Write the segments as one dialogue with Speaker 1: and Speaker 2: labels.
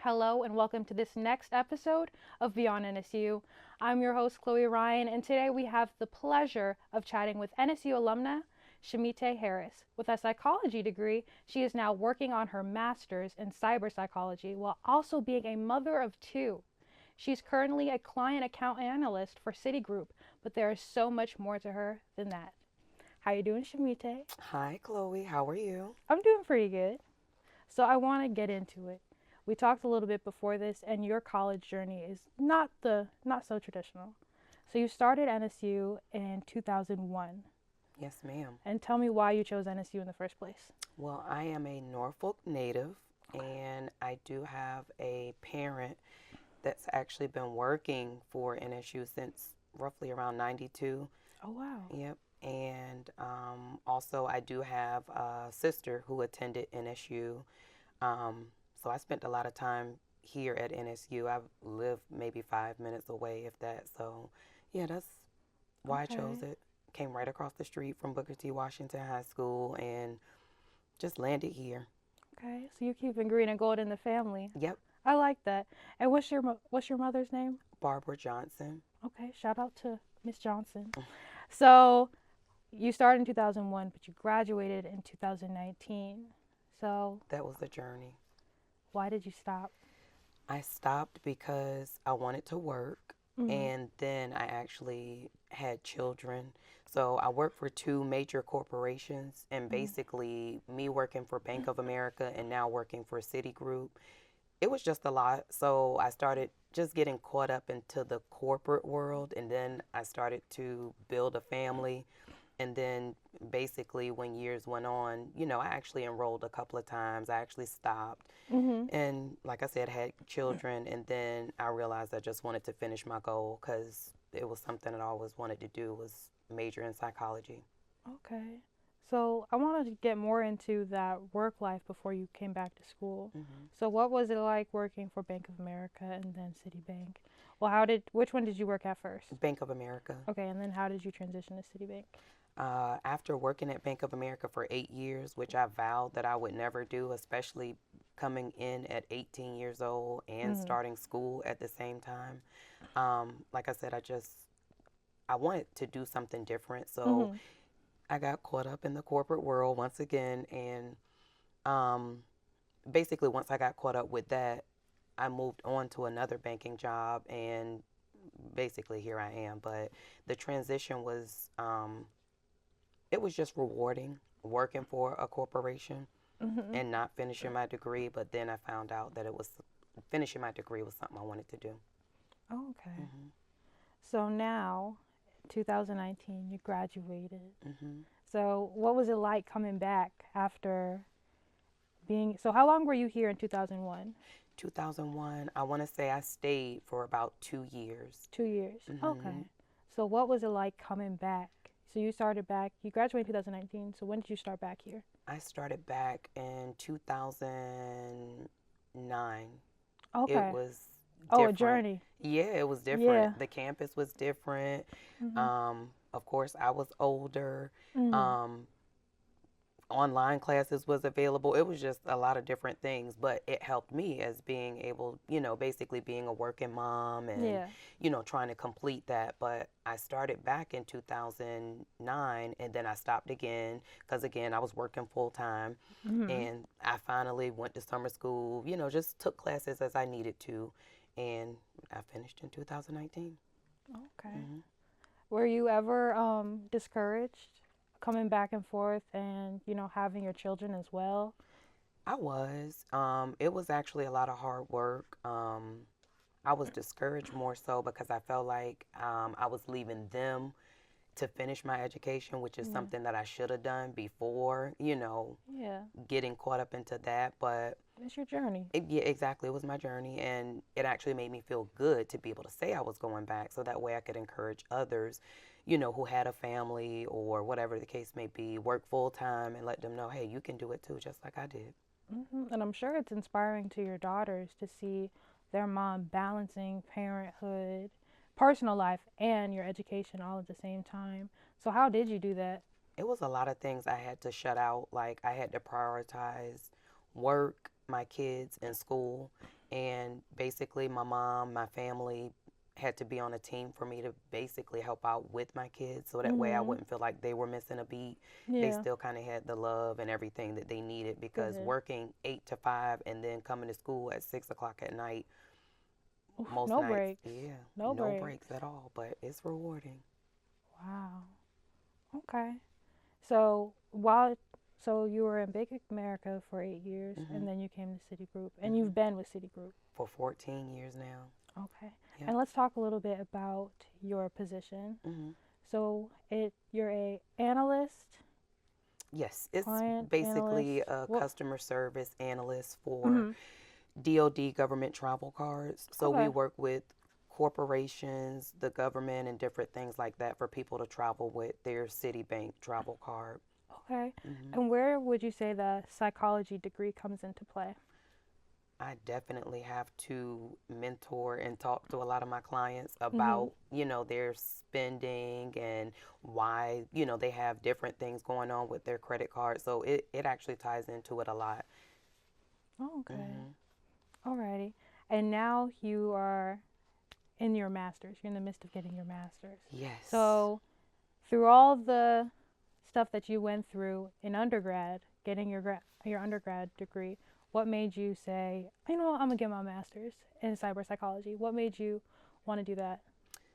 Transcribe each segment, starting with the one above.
Speaker 1: Hello and welcome to this next episode of Beyond NSU. I'm your host, Chloe Ryan, and today we have the pleasure of chatting with NSU alumna Shimeta Harris. With a psychology degree, she is now working on her master's in cyber psychology while also being a mother of two. She's currently a client account analyst for Citigroup, but there is so much more to her than that. How you doing, Shimeta?
Speaker 2: Hi, Chloe. How are you?
Speaker 1: I'm doing pretty good. So I want to get into it. We talked a little bit before this, and your college journey is not so traditional. So you started NSU in 2001,
Speaker 2: Yes, ma'am.
Speaker 1: and tell me why you chose NSU in the first place.
Speaker 2: Well, I am a Norfolk native, and I do have a parent that's actually been working for NSU since roughly around 92.
Speaker 1: Oh wow.
Speaker 2: Yep. And also, I do have a sister who attended NSU. So I spent a lot of time here at NSU. I've lived maybe 5 minutes away, if that. So, yeah, that's why I
Speaker 1: Okay.
Speaker 2: chose it. Came right across the street from Booker T. Washington High School and just landed here.
Speaker 1: Okay. So you keeping green and gold in the family.
Speaker 2: Yep,
Speaker 1: I like that. And what's your mother's name?
Speaker 2: Barbara Johnson.
Speaker 1: Okay. Shout out to Miss Johnson. So you started in 2001, but you graduated in 2019. So
Speaker 2: That was the journey.
Speaker 1: why did you stop?
Speaker 2: I stopped because I wanted to work,
Speaker 1: Mm-hmm.
Speaker 2: and then I actually had children. So I worked for two major corporations, and basically, me working for Bank of America and now working for Citigroup, it was just a lot. So I started just getting caught up into the corporate world, and then I started to build a family. And then basically, when years went on, I actually enrolled a couple of times. I actually stopped.
Speaker 1: Mm-hmm.
Speaker 2: And like I said, had children. And then I realized I just wanted to finish my goal because it was something that I always wanted to do was major in psychology.
Speaker 1: Okay. So I wanted to get more into that work life before you came back to school.
Speaker 2: hmm
Speaker 1: So what was it like working for Bank of America and then Citibank? Well, which one did you work at first?
Speaker 2: Bank of America.
Speaker 1: Okay, and then how did you transition to Citibank?
Speaker 2: After working at Bank of America for 8 years, which I vowed that I would never do, especially coming in at 18 years old and
Speaker 1: Mm-hmm.
Speaker 2: starting school at the same time. Like I said, I wanted to do something different. So
Speaker 1: Mm-hmm.
Speaker 2: I got caught up in the corporate world once again. And um, basically, once I got caught up with that, I moved on to another banking job. And basically, here I am. But the transition was, it was just rewarding working for a corporation
Speaker 1: Mm-hmm.
Speaker 2: and not finishing my degree. But then I found out that it was finishing my degree was something I wanted to do.
Speaker 1: Okay.
Speaker 2: hmm
Speaker 1: So now, 2019, you graduated.
Speaker 2: hmm
Speaker 1: So what was it like coming back after so how long were you here in 2001?
Speaker 2: 2001, I want to say I stayed for about 2 years.
Speaker 1: 2 years.
Speaker 2: hmm
Speaker 1: Okay. So what was it like coming back? So you graduated in 2019. So when did you start back here?
Speaker 2: I started back in 2009. It
Speaker 1: Okay.
Speaker 2: was
Speaker 1: Oh, a
Speaker 2: different.
Speaker 1: journey.
Speaker 2: Yeah, it was
Speaker 1: Yeah.
Speaker 2: different. The campus was different.
Speaker 1: Mhm.
Speaker 2: Of course, I was older.
Speaker 1: Mhm.
Speaker 2: Um, Online classes was available. It was just a lot of different things, but it helped me as being able, basically being a working mom and,
Speaker 1: Yeah.
Speaker 2: trying to complete that. But I started back in 2009 and then I stopped again because, again, I was working full time.
Speaker 1: Mhm.
Speaker 2: And I finally went to summer school, just took classes as I needed to. And I finished in 2019.
Speaker 1: Okay.
Speaker 2: hmm
Speaker 1: Were you ever discouraged coming back and forth and, having your children as well?
Speaker 2: I was. It was actually a lot of hard work. I was discouraged more so because I felt like I was leaving them to finish my education, which is
Speaker 1: Yeah.
Speaker 2: something that I should have done before,
Speaker 1: Yeah.
Speaker 2: getting caught up into that. But
Speaker 1: It's your journey.
Speaker 2: yeah, exactly. It was my journey, and it actually made me feel good to be able to say I was going back so that way I could encourage others, who had a family or whatever the case may be, work full time and let them know, hey, you can do it too, just like I did.
Speaker 1: And I'm sure it's inspiring to your daughters to see their mom balancing parenthood, personal life, and your education all at the same time. So, how did you do that?
Speaker 2: It was a lot of things I had to shut out. Like I had to prioritize work, my kids, and school. And basically, my mom, my family had to be on a team for me to basically help out with my kids so that way I
Speaker 1: Mhm.
Speaker 2: wouldn't feel like they were missing a beat. They
Speaker 1: Yeah.
Speaker 2: still kind of had the love and everything that they needed because
Speaker 1: Good.
Speaker 2: working 8 to 5 and then coming to school at 6 o'clock at night,
Speaker 1: Oof,
Speaker 2: most
Speaker 1: no
Speaker 2: nights,
Speaker 1: breaks.
Speaker 2: yeah,
Speaker 1: No
Speaker 2: no
Speaker 1: breaks.
Speaker 2: breaks at all, but it's rewarding.
Speaker 1: Wow. Okay. So while so you were in Big America for 8 years,
Speaker 2: Hmm.
Speaker 1: and then you came to Citigroup, and
Speaker 2: Hmm.
Speaker 1: you've been with Citigroup.
Speaker 2: For 14 years now.
Speaker 1: Okay.
Speaker 2: Yep.
Speaker 1: And let's talk a little bit about your position.
Speaker 2: Hmm.
Speaker 1: So you're a analyst,
Speaker 2: Yes, it's
Speaker 1: client
Speaker 2: basically
Speaker 1: analyst.
Speaker 2: a
Speaker 1: What?
Speaker 2: customer service analyst for
Speaker 1: Mhm.
Speaker 2: DoD government travel cards. So we
Speaker 1: Okay.
Speaker 2: work with corporations, the government, and different things like that for people to travel with their Citibank travel card.
Speaker 1: Okay.
Speaker 2: Hmm.
Speaker 1: And where would you say the psychology degree comes into play?
Speaker 2: I definitely have to mentor and talk to a lot of my clients
Speaker 1: Mhm.
Speaker 2: about, their spending and why, they have different things going on with their credit card. So it actually ties into it a lot.
Speaker 1: Oh, okay.
Speaker 2: Hmm.
Speaker 1: Alrighty. And now you are in your master's. You're in the midst of getting your master's.
Speaker 2: Yes.
Speaker 1: So through all the stuff that you went through in undergrad, getting your undergrad degree, what made you say, I'm gonna get my master's in cyber psychology? What made you want to do that?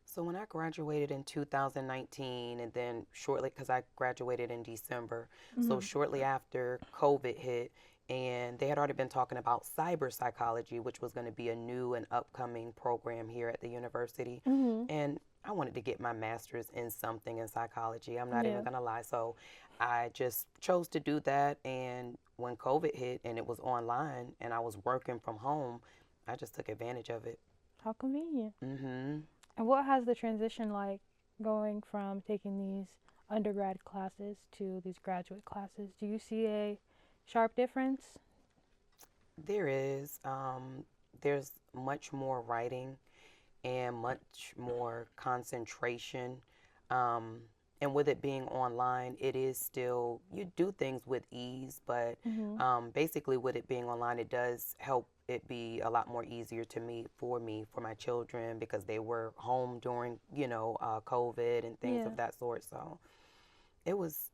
Speaker 2: So when I graduated in 2019, and then shortly, because I graduated in December, so
Speaker 1: Mhm.
Speaker 2: shortly after COVID hit, and they had already been talking about cyber psychology, which was going to be a new and upcoming program here at the university.
Speaker 1: Mhm.
Speaker 2: And I wanted to get my master's in something in psychology. I'm not even
Speaker 1: Yeah.
Speaker 2: going to lie. So I just chose to do that. And when COVID hit and it was online and I was working from home, I just took advantage of it.
Speaker 1: How convenient.
Speaker 2: Mm-hmm.
Speaker 1: And what has the transition like going from taking these undergrad classes to these graduate classes? Do you see a sharp difference?
Speaker 2: There is. There's much more writing and much more concentration. Um, and with it being online, it is still, you do things with ease, but
Speaker 1: Mhm.
Speaker 2: basically, with it being online, it does help it be a lot more easier to me, for my children, because they were home during, COVID and things
Speaker 1: Yeah.
Speaker 2: of that sort. So it was,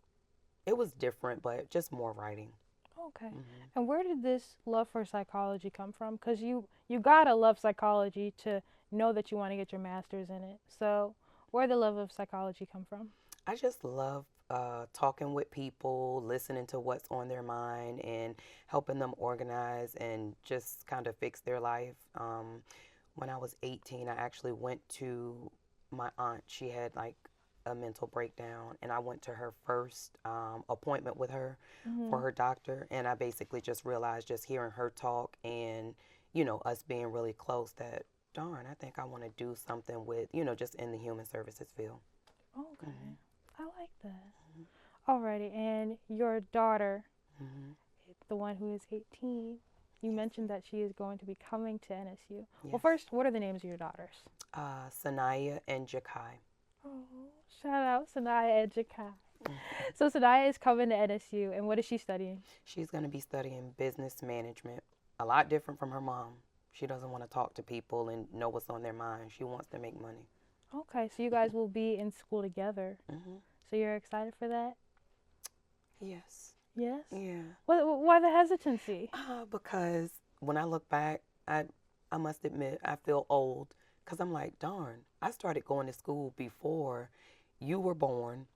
Speaker 2: it was different, but just more writing.
Speaker 1: Okay.
Speaker 2: Hmm.
Speaker 1: And where did this love for psychology come from? Because you gotta love psychology to know that you want to get your master's in it. So where did the love of psychology come from?
Speaker 2: I just love talking with people, listening to what's on their mind, and helping them organize and just kind of fix their life. When I was 18, I actually went to my aunt. She had like a mental breakdown, and I went to her first appointment with her for
Speaker 1: Mhm.
Speaker 2: her doctor. And I basically just realized, just hearing her talk and, us being really close, that darn, I think I want to do something with, just in the human services field.
Speaker 1: Okay.
Speaker 2: Hmm.
Speaker 1: I like that. Alrighty. And your daughter,
Speaker 2: Hmm.
Speaker 1: the one who is 18, you
Speaker 2: Yes,
Speaker 1: mentioned that she is going to be coming to NSU. Well,
Speaker 2: yes.
Speaker 1: first, what are the names of your daughters?
Speaker 2: Sanaya and Jakai.
Speaker 1: Oh, shout out Sanaya and Jakai.
Speaker 2: Hmm.
Speaker 1: So Sanaya is coming to NSU, and what is she studying?
Speaker 2: She's going to be studying business management. A lot different from her mom. She doesn't want to talk to people and know what's on their mind. She wants to make money.
Speaker 1: Okay, so you guys will be in school together.
Speaker 2: Hmm.
Speaker 1: So you're excited for that?
Speaker 2: Yes.
Speaker 1: Yes.
Speaker 2: Yeah.
Speaker 1: Why the hesitancy?
Speaker 2: Because when I look back, I must admit I feel old, because I'm like, darn, I started going to school before you were born.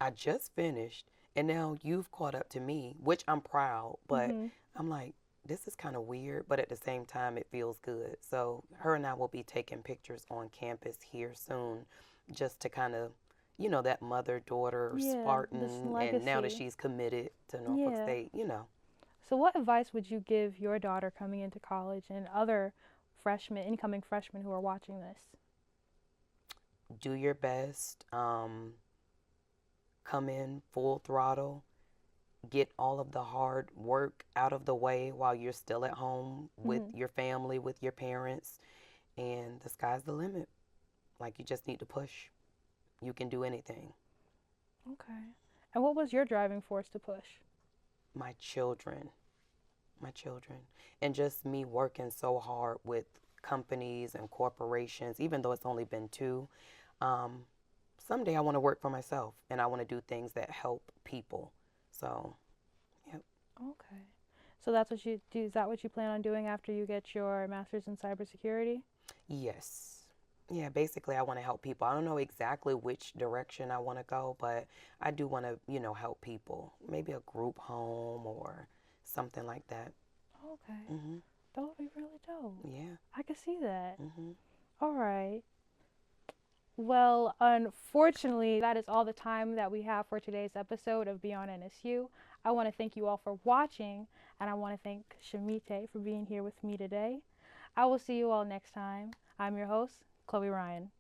Speaker 2: I just finished, and now you've caught up to me, which I'm proud, but
Speaker 1: Mhm.
Speaker 2: I'm like, this is kind of weird, but at the same time, it feels good. So, her and I will be taking pictures on campus here soon, just to kind of, that mother daughter
Speaker 1: Yeah, this
Speaker 2: Spartan, and now that
Speaker 1: legacy.
Speaker 2: she's committed to Norfolk
Speaker 1: Yeah.
Speaker 2: State.
Speaker 1: So what advice would you give your daughter coming into college and other freshmen, incoming freshmen who are watching this?
Speaker 2: Do your best, come in full throttle, get all of the hard work out of the way while you're still at home with
Speaker 1: Mhm.
Speaker 2: your family, with your parents, and the sky's the limit. Like, you just need to push. You can do anything.
Speaker 1: Okay. And what was your driving force to push?
Speaker 2: My children. my children. And just me working so hard with companies and corporations, even though it's only been two. Um, Someday I want to work for myself and I want to do things that help people. So, yep.
Speaker 1: Okay. So that's what you do. Is that what you plan on doing after you get your master's in cybersecurity?
Speaker 2: Yes. Yeah, basically I want to help people. I don't know exactly which direction I want to go, but I do want to, help people. Maybe a group home or something like that.
Speaker 1: Okay.
Speaker 2: Mhm.
Speaker 1: That would be really dope.
Speaker 2: Yeah.
Speaker 1: I could see that.
Speaker 2: Mhm.
Speaker 1: All right. Well, unfortunately, that is all the time that we have for today's episode of Beyond NSU. I want to thank you all for watching, and I want to thank Shimeta for being here with me today. I will see you all next time. I'm your host, Chloe Ryan.